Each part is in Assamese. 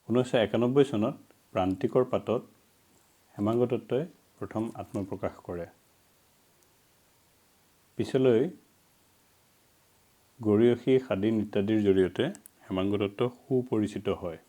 1991 চনত প্ৰান্তিকৰ পাতত হেমাংগ দত্তই প্ৰথম আত্মপ্ৰকাশ কৰে। পিছলৈ গৰিয়সী সাদিন ইত্যাদিৰ জৰিয়তে হেমাংগ দত্ত সুপৰিচিত হয়।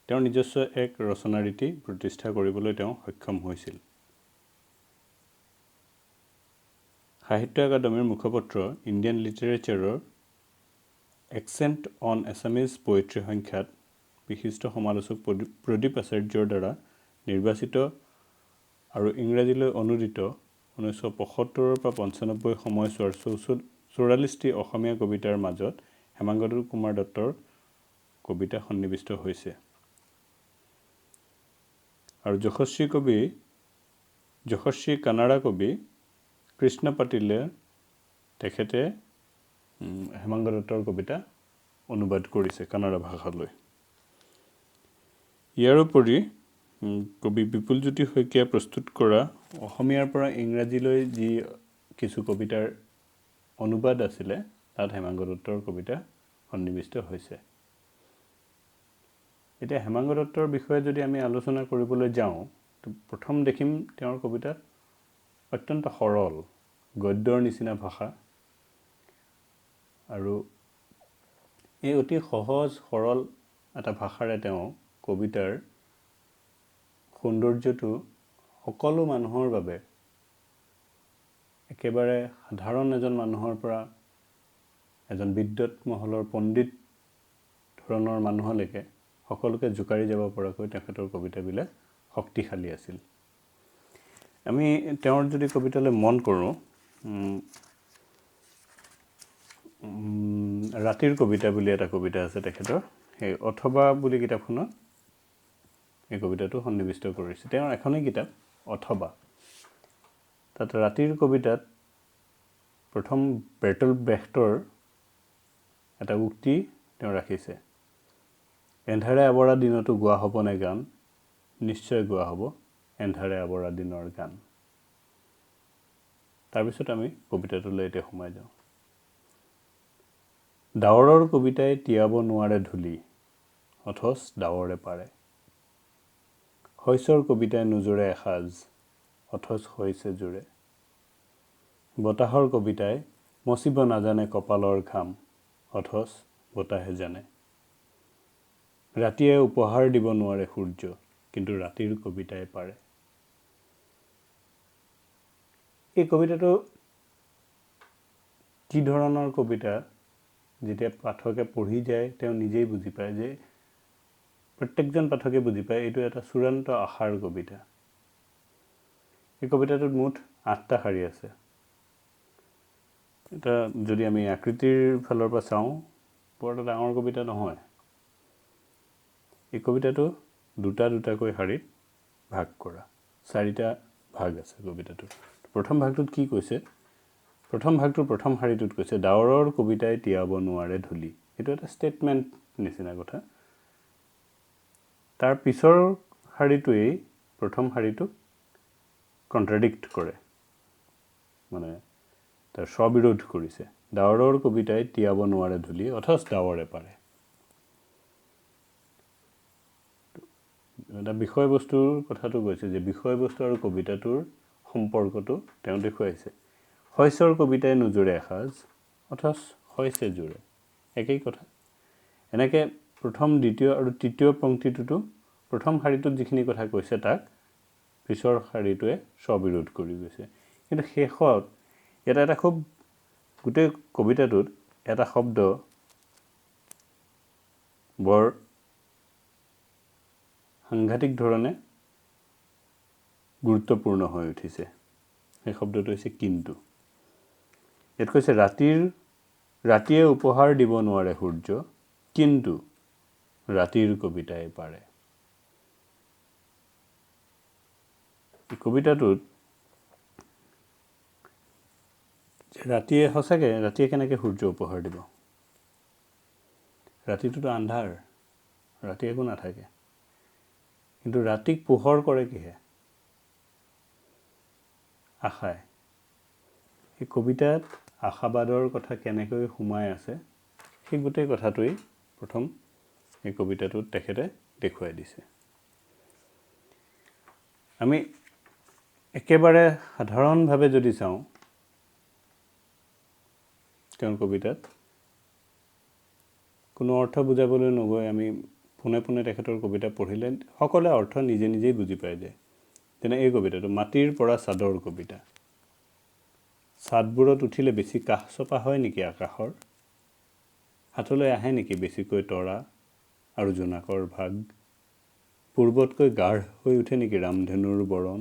তেওঁৰ নিজস্ব এক ৰচনাৰীতি প্ৰতিষ্ঠা কৰিবলৈ তেওঁ সক্ষম হৈছিল। সাহিত্য একাডেমীৰ মুখপত্ৰ ইণ্ডিয়ান লিটাৰেচাৰৰ এক্সেণ্ট অন এছামিজ পোৱেট্ৰি সংখ্যাত বিশিষ্ট সমালোচক প্ৰদীপ আচাৰ্যৰ দ্বাৰা নিৰ্বাচিত আৰু ইংৰাজীলৈ অনুদিত 1975 পৰা 95 সময়ছোৱাৰ 44টি অসমীয়া কবিতাৰ মাজত হেমাংগ কুমাৰ দত্তৰ কবিতা সন্নিৱিষ্ট হৈছে। আৰু যশস্বী কানাড়া কবি কৃষ্ণ পাটিলে তেখেতে হেমাংগ দত্তৰ কবিতা অনুবাদ কৰিছে কানাড়া ভাষালৈ। ইয়াৰোপৰি কবি বিপুলজ্যোতি শইকীয়াই প্ৰস্তুত কৰা অসমীয়াৰ পৰা ইংৰাজীলৈ যি কিছু কবিতাৰ অনুবাদ আছিলে তাত হেমাংগ দত্তৰ কবিতা সন্নিৱিষ্ট হৈছে। এতিয়া হেমাংগ দত্তৰ বিষয়ে যদি আমি আলোচনা কৰিবলৈ যাওঁ, প্ৰথম দেখিম তেওঁৰ কবিতাত অত্যন্ত সৰল গদ্যৰ নিচিনা ভাষা, আৰু এই অতি সহজ সৰল এটা ভাষাৰে তেওঁ কবিতাৰ সৌন্দৰ্যটো সকলো মানুহৰ বাবে, একেবাৰে সাধাৰণ এজন মানুহৰ পৰা এজন বিদ্যুৎ মহলৰ পণ্ডিত ধৰণৰ মানুহলৈকে সকলোকে জোকাৰি যাব পৰাকৈ তেখেতৰ কবিতাবিলাক শক্তিশালী আছিল। আমি তেওঁৰ যদি কবিতালৈ মন কৰোঁ, ৰাতিৰ কবিতা বুলি এটা কবিতা আছে তেখেতৰ, সেই অথবা বুলি কিতাপখনত এই কবিতাটো সন্নিৱিষ্ট কৰিছে। তেওঁৰ এখনেই কিতাপ অথবা, তাত ৰাতিৰ কবিতাত প্ৰথম বেৰ্টল ব্ৰেখটৰ এটা উক্তি তেওঁ ৰাখিছে, এন্ধাৰে আৱৰা দিনতো গোৱা হ'বনে গান, নিশ্চয় গোৱা হ'ব এন্ধাৰে আৱৰা দিনৰ গান। তাৰপিছত আমি কবিতাটোলৈ এতিয়া সোমাই যাওঁ। ডাৱৰৰ কবিতাই তিয়াব নোৱাৰে ধূলি, অথচ ডাৱৰে পাৰে। শইচৰ কবিতাই নোজোৰে এসাজ, অথচ হৈছে জোৰে। বতাহৰ কবিতাই মচিব নাজানে কপালৰ ঘাম, অথচ বতাহে জানে। ৰাতিয়ে উপহাৰ দিব নোৱাৰে সূৰ্য, কিন্তু ৰাতিৰ কবিতাই পাৰে। এই কবিতাটো কি ধৰণৰ কবিতা, যেতিয়া পাঠকে পঢ়ি যায় তেওঁ নিজেই বুজি পায়, যে প্ৰত্যেকজন পাঠকে বুজি পায় এইটো এটা চূড়ান্ত আশাৰ কবিতা। এই কবিতাটোত মুঠ 8টা শাৰী আছে। এটা যদি আমি আকৃতিৰ ফালৰ পৰা চাওঁ, বৰ এটা ডাঙৰ কবিতা নহয়। এই কবিতাটো দুটাকৈ শাৰীত ভাগ কৰা, 4টা ভাগ আছে কবিতাটোৰ। প্ৰথম ভাগটোত কি কৈছে, প্ৰথম ভাগটোৰ প্ৰথম শাৰীটোত কৈছে ডাৱৰৰ কবিতাই তিয়াব নোৱাৰে ধূলি। এইটো এটা ষ্টেটমেণ্ট নিচিনা কথা। তাৰ পিছৰ শাৰীটোৱেই প্ৰথম শাৰীটোক কণ্ট্ৰাডিক্ট কৰে, মানে তাৰ স্ববিৰোধ কৰিছে। ডাৱৰৰ কবিতাই তিয়াব নোৱাৰে ধূলি, অথচ ডাৱৰে পাৰে। এটা বিষয়বস্তুৰ কথাটো কৈছে, যে বিষয়বস্তু আৰু কবিতাটোৰ সম্পৰ্কটো তেওঁ দেখুৱাইছে। শইচৰ কবিতাই নোজোৰে এসাজ, অথচ হৈছে জোৰে, একেই কথা। এনেকৈ প্ৰথম, দ্বিতীয় আৰু তৃতীয় পংক্তিটোতো প্ৰথম শাৰীটোত যিখিনি কথা কৈছে তাক পিছৰ শাৰীটোৱে স্ববিৰোধ কৰি গৈছে। কিন্তু শেষত এটা খুব, গোটেই কবিতাটোত এটা শব্দ বৰ সাংঘাতিক ধৰণে গুৰুত্বপূৰ্ণ হৈ উঠিছে। সেই শব্দটো হৈছে কিন্তু। ইয়াত কৈছে ৰাতিয়ে উপহাৰ দিব নোৱাৰে সূৰ্য, কিন্তু ৰাতিৰ কবিতাই পাৰে। এই কবিতাটোত ৰাতিয়ে, সঁচাকৈ ৰাতিয়ে কেনেকৈ সূৰ্য উপহাৰ দিব? ৰাতিটোতো আন্ধাৰ, ৰাতি একো নাথাকে। কিন্তু ৰাতিক পোহৰ কৰে কিহে? আশাই। এই কবিতাত আশাবাদৰ কথা কেনেকৈ সোমাই আছে, সেই গোটেই কথাটোৱেই প্ৰথম এই কবিতাটোত তেখেতে দেখুৱাই দিছে। আমি একেবাৰে সাধাৰণভাৱে যদি চাওঁ তেওঁৰ কবিতাত, কোনো অৰ্থ বুজাবলৈ নগৈ আমি পোনে পোনে তেখেতৰ কবিতা পঢ়িলে সকলোৱে অৰ্থ নিজে নিজেই বুজি পাই যায়। যেনে এই কবিতাটো, মাটিৰ পৰা চাদৰ কবিতা। চাদবোৰত উঠিলে বেছি কাষ চপা হয় নেকি আকাশৰ? হাতলৈ আহে নেকি বেছিকৈ তৰা আৰু জোনাকৰ ভাগ? পূৰ্বতকৈ গাঢ় হৈ উঠে নেকি ৰামধেনুৰ বৰণ?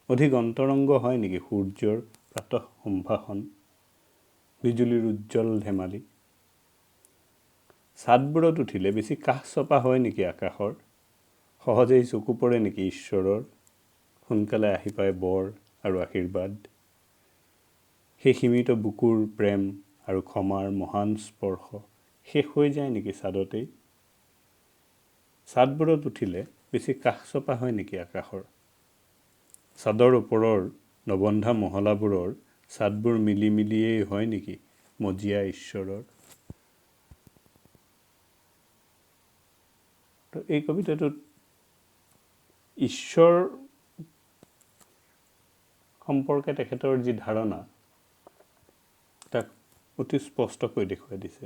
অধিক অন্তৰংগ হয় নেকি সূৰ্যৰ প্ৰাতঃ সম্ভাষণ, বিজুলীৰ উজ্জ্বল ধেমালি? চাদবোৰত উঠিলে বেছি কাষ চপা হয় নেকি আকাশৰ? সহজেই চকু পৰে নেকি ঈশ্বৰৰ? সোনকালে আহি পায় বৰ আৰু আশীৰ্বাদ? সেই সীমিত বুকুৰ প্ৰেম আৰু ক্ষমাৰ মহান স্পৰ্শ শেষ হৈ যায় নেকি চাদতেই? চাদবোৰত উঠিলে বেছি কাষ চপা হয় নেকি আকাশৰ? চাদৰ ওপৰৰ নবন্ধা মহলাবোৰৰ চাদবোৰ মিলি মিলিয়েই হয় নেকি মজিয়া ঈশ্বৰৰ? তো এই কবিতাটোত ঈশ্বৰ সম্পৰ্কে তেখেতৰ যি ধাৰণা তাক অতি স্পষ্টকৈ দেখুৱাই দিছে।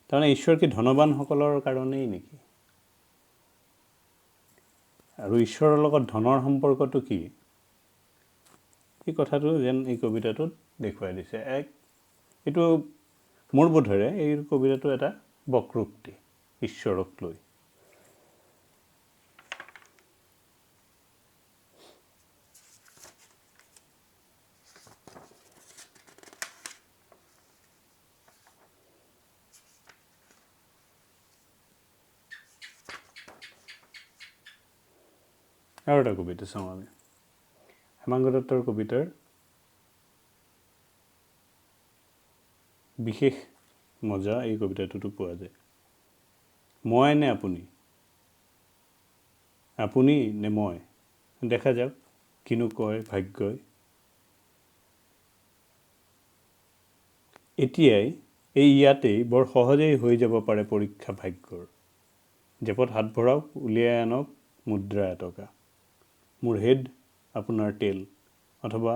তাৰমানে ঈশ্বৰ কি ধনৱানসকলৰ কাৰণেই নেকি? আৰু ঈশ্বৰৰ লগত ধনৰ সম্পৰ্কটো কি? এই কথাটো যেন এই কবিতাটোত দেখুৱাই দিছে। এইটো মোৰ বোধেৰে এই কবিতাটো এটা বক্ৰোক্তি ঈশ্বৰক লৈ। আৰু এটা কবিতা চাওঁ আমি, হেমাংগ দত্তৰ কবিতাৰ বিশেষ মজা এই কবিতাটোতো পোৱা যায়। মই নে আপুনি, আপুনি নে মই, দেখা যাওক কিনো কয় ভাগ্যই। এতিয়াই এই ইয়াতেই বৰ সহজেই হৈ যাব পাৰে পৰীক্ষা ভাগ্যৰ। জেপত হাত ভৰাওক, উলিয়াই আনক মুদ্ৰা এটকা। মোৰ হেড আপোনাৰ তেল, অথবা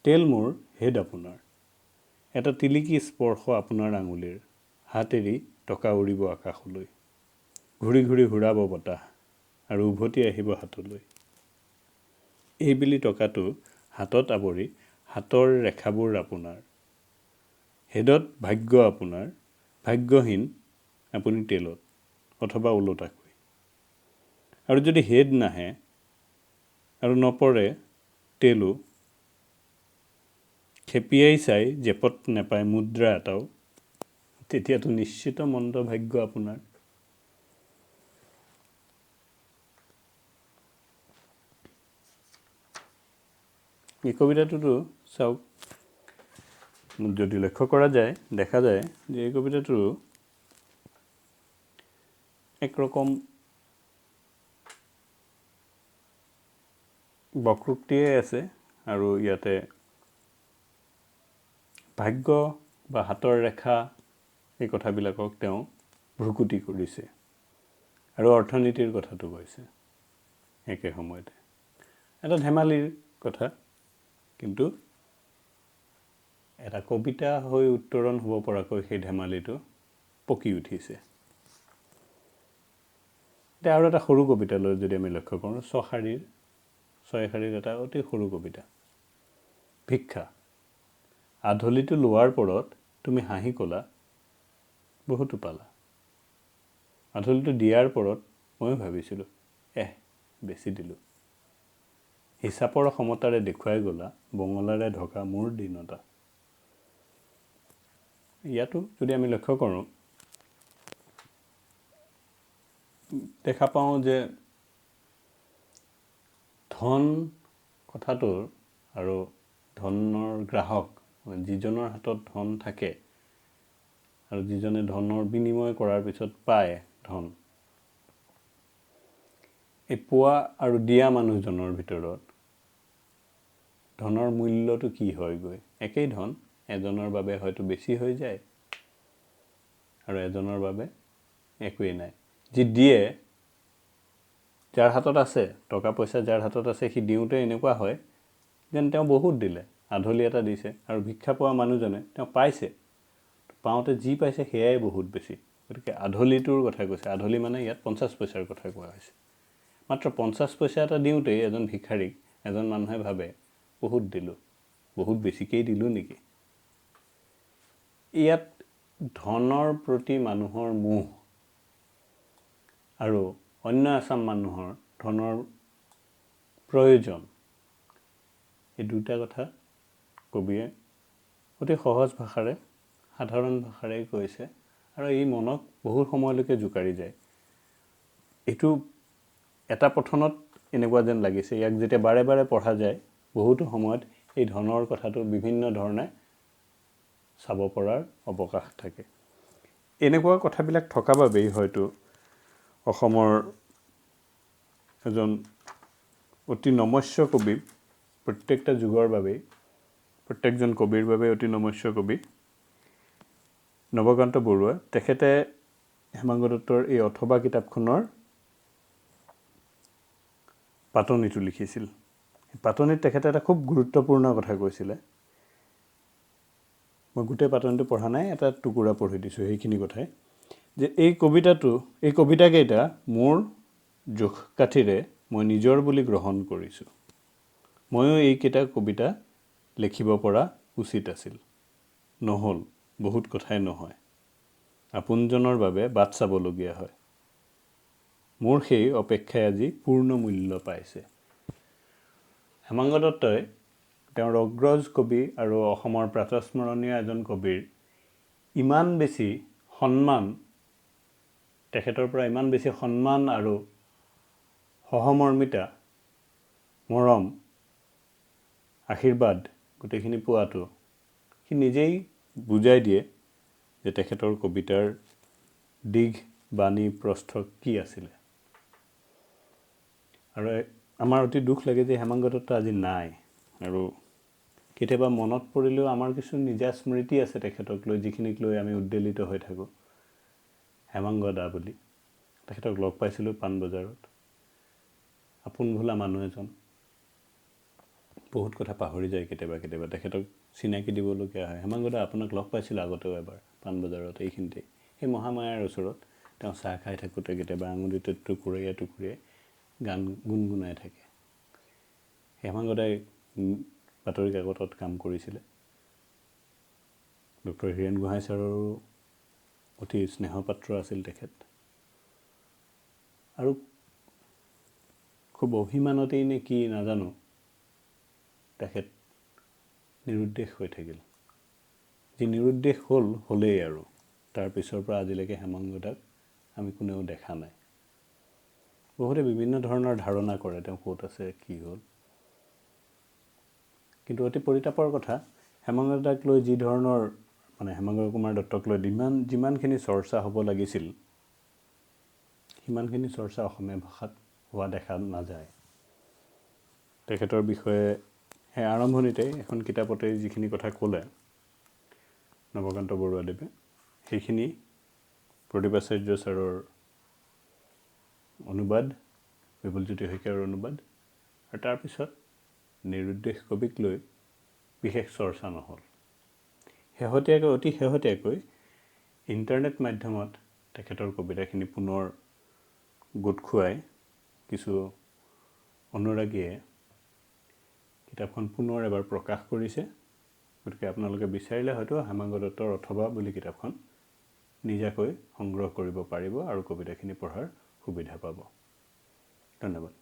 তেল মোৰ হেড আপোনাৰ। এটা টিলিকি স্পৰ্শ আপোনাৰ আঙুলিৰ, হাত এৰি টকা উৰিব আকাশলৈ। ঘূৰি ঘূৰি ঘূৰাব বতাহ আৰু উভতি আহিব হাতলৈ। এইবেলি টকাটো হাতত আৱৰি হাতৰ ৰেখাবোৰ আপোনাৰ। হেডত ভাগ্য আপোনাৰ, ভাগ্যহীন আপুনি তেলত, অথবা ওলোটাকৈ। আৰু যদি হেড নাহে আৰু নপৰে তেলো, খেপিয়াই চাই জেপত নেপায় মুদ্ৰা এটাও, তেতিয়াতো নিশ্চিত মন্দ ভাগ্য আপোনাৰ। এই কবিতাটোতো চাওক, যদি লক্ষ্য কৰা যায় দেখা যায় যে এই কবিতাটো একৰকম বক্ৰোক্তিয়ে আছে আৰু ইয়াতে ভাগ্য বা হাতৰ ৰেখা এই কথাবিলাকক তেওঁ ভ্ৰুকুটি কৰিছে আৰু অৰ্থনীতিৰ কথাটো কৈছে একে সময়তে। এটা ধেমালিৰ কথা, কিন্তু এটা কবিতা হৈ উত্তৰণ হ'ব পৰাকৈ সেই ধেমালিটো পকি উঠিছে। এতিয়া আৰু এটা সৰু কবিতালৈ যদি আমি লক্ষ্য কৰোঁ, ছয় শাৰীৰ এটা অতি সৰু কবিতা। ভিক্ষা। আধলিটো লোৱাৰ পৰত তুমি হাঁহি ক'লা বহুতো পালা। আধলিটো দিয়াৰ পৰত ময়ো ভাবিছিলোঁ বেছি দিলোঁ। হিচাপৰ সমতাৰে দেখুৱাই গ'লা বঙলাৰে ঢকা মোৰ দীনতা। ইয়াতো যদি আমি লক্ষ্য কৰোঁ দেখা পাওঁ যে ধন কথাটোৰ আৰু ধনৰ গ্ৰাহক, যিজনৰ হাতত ধন থাকে আৰু যিজনে ধনৰ বিনিময় কৰাৰ পিছত পায় ধন, এই পোৱা আৰু দিয়া মানুহজনৰ ভিতৰত ধনৰ মূল্যটো কি হয়গৈ? একেই ধন, এজনৰ বাবে হয়তো বেছি হৈ যায় আৰু এজনৰ বাবে একোৱেই নাই। যি দিয়ে, যাৰ হাতত আছে, টকা পইচা যাৰ হাতত আছে, সি দিওঁতে এনেকুৱা হয় যেন তেওঁ বহুত দিলে, আধলি এটা দিছে। আৰু ভিক্ষা পোৱা মানুহজনে তেওঁ পাইছে, পাওঁতে যি পাইছে সেয়াই বহুত বেছি। গতিকে আধলিটোৰ কথা কৈছে। আধলি মানে ইয়াত 50 পইচাৰ কথা কোৱা হৈছে। মাত্ৰ 50 পইচা এটা দিওঁতেই এজন ভিক্ষাৰীক এজন মানুহে ভাবে বহুত দিলোঁ, বহুত বেছিকেই দিলোঁ নেকি। ইয়াত ধনৰ প্ৰতি মানুহৰ মোহ আৰু অন্য এচাম মানুহৰ ধনৰ প্ৰয়োজন, এই দুটা কথা কবিয়ে অতি সহজ ভাষাৰে, সাধাৰণ ভাষাৰে কৈছে। আৰু এই মনক বহুত সময়লৈকে জোকাৰি যায়। এইটো এটা পঠনত এনেকুৱা যেন লাগিছে, ইয়াক যেতিয়া বাৰে বাৰে পঢ়া যায়, বহুতো সময়ত এই ধনৰ কথাটো বিভিন্ন ধৰণে চাব পৰাৰ অৱকাশ থাকে। এনেকুৱা কথাবিলাক থকা বাবেই হয়তো অসমৰ এজন অতি নমস্য কবি, প্ৰত্যেকটা যুগৰ বাবেই, প্ৰত্যেকজন কবিৰ বাবে অতি নমস্য কবি নৱকান্ত বৰুৱা, তেখেতে হেমাংগ দত্তৰ এই অথবা কিতাপখনৰ পাতনিটো লিখিছিল। পাতনিত তেখেতে এটা খুব গুৰুত্বপূৰ্ণ কথা কৈছিলে। মই গোটেই পাতনিটো পঢ়া নাই, এটা টুকুৰা পঢ়ি দিছোঁ সেইখিনি কথাই, যে এই কবিতাকেইটা মোৰ জোখ কাঠিৰে মই নিজৰ বুলি গ্ৰহণ কৰিছোঁ। ময়ো এইকেইটা কবিতা লিখিব পৰা উচিত আছিল, নহ'ল, বহুত কথাই নহয়, আপোনজনৰ বাবে বাট চাবলগীয়া হয়, মোৰ সেই অপেক্ষাই আজি পূৰ্ণ মূল্য পাইছে। হেমাংগ দত্তই তেওঁৰ অগ্ৰজ কবি আৰু অসমৰ প্ৰাতস্মৰণীয় এজন কবিৰ ইমান বেছি সন্মান, তেখেতৰ পৰা ইমান বেছি সন্মান আৰু সহমৰ্মিতা, মৰম, আশীৰ্বাদ গোটেইখিনি পোৱাটো সি নিজেই বুজাই দিয়ে যে তেখেতৰ কবিতাৰ দিঘ, বাণী, প্ৰস্থ কি আছিলে। আৰু আমাৰ অতি দুখ লাগে যে হেমাংগ দত্ত আজি নাই। আৰু কেতিয়াবা মনত পৰিলেও আমাৰ কিছু নিজা স্মৃতি আছে তেখেতক লৈ, যিখিনিক লৈ আমি উদ্বেলিত হৈ থাকোঁ। হেমাংগ দা বুলি তেখেতক লগ পাইছিলোঁ পাণবজাৰত, আপোন ভোলা মানুহ এজন, বহুত কথা পাহৰি যায় কেতিয়াবা কেতিয়াবা, তেখেতক চিনাকি দিবলগীয়া হয়। হেমাংগ দা, আপোনাক লগ পাইছিলোঁ আগতেও এবাৰ পাণবজাৰত, এইখিনিতে, সেই মহামায়াৰ ওচৰত। তেওঁ চাহ খাই থাকোঁতে কেতিয়াবা আঙুলিতে টুকুৰীয়াই টুকুৰীয়াই গান গুণগুণাই থাকে। হেমাংগ দাই বাতৰি কাকতত কাম কৰিছিলে। ডক্টৰ হীৰেণ গোহাঁই ছাৰৰো অতি স্নেহপাত্ৰ আছিল তেখেত। আৰু খুব অভিমানতেই নে কি নাজানো, তেখেত নিৰুদ্দেশ হৈ থাকিল। যি নিৰুদ্দেশ হ'লেই আৰু তাৰ পিছৰ পৰা আজিলৈকে হেমাংগ দাক আমি কোনেও দেখা নাই। বহুতে বিভিন্ন ধৰণৰ ধাৰণা কৰে তেওঁ ক'ত আছে, কি হ'ল। কিন্তু অতি পৰিতাপৰ কথা, হেমাংগ দাক লৈ যি ধৰণৰ, মানে হেমাংগ কুমাৰ দত্তক লৈ যিমানখিনি চৰ্চা হ'ব লাগিছিল, সিমানখিনি চৰ্চা অসমীয়া ভাষাত হোৱা দেখা নাযায়। তেখেতৰ বিষয়ে সেই আৰম্ভণিতে এখন কিতাপতে যিখিনি কথা ক'লে নৱকান্ত বৰুৱাদেৱে, সেইখিনি প্ৰদীপাচাৰ্য ছাৰৰ অনুবাদ, বিপুলজ্যোতি শইকীয়াৰ অনুবাদ, আৰু তাৰপিছত নিৰুদ্দেশ কবিক লৈ বিশেষ চৰ্চা নহ'ল। অতি শেহতীয়াকৈ ইণ্টাৰনেট মাধ্যমত তেখেতৰ কবিতাখিনি পুনৰ গোট খুৱাই কিছু অনুৰাগীয়ে কিতাপখন পুনৰ এবাৰ প্ৰকাশ কৰিছে। গতিকে আপোনালোকে বিচাৰিলে হয়তো হেমাংগ দত্তৰ অথবা বুলি কিতাপখন নিজাকৈ সংগ্ৰহ কৰিব পাৰিব আৰু কবিতাখিনি পঢ়াৰ সুবিধা পাব। ধন্যবাদ।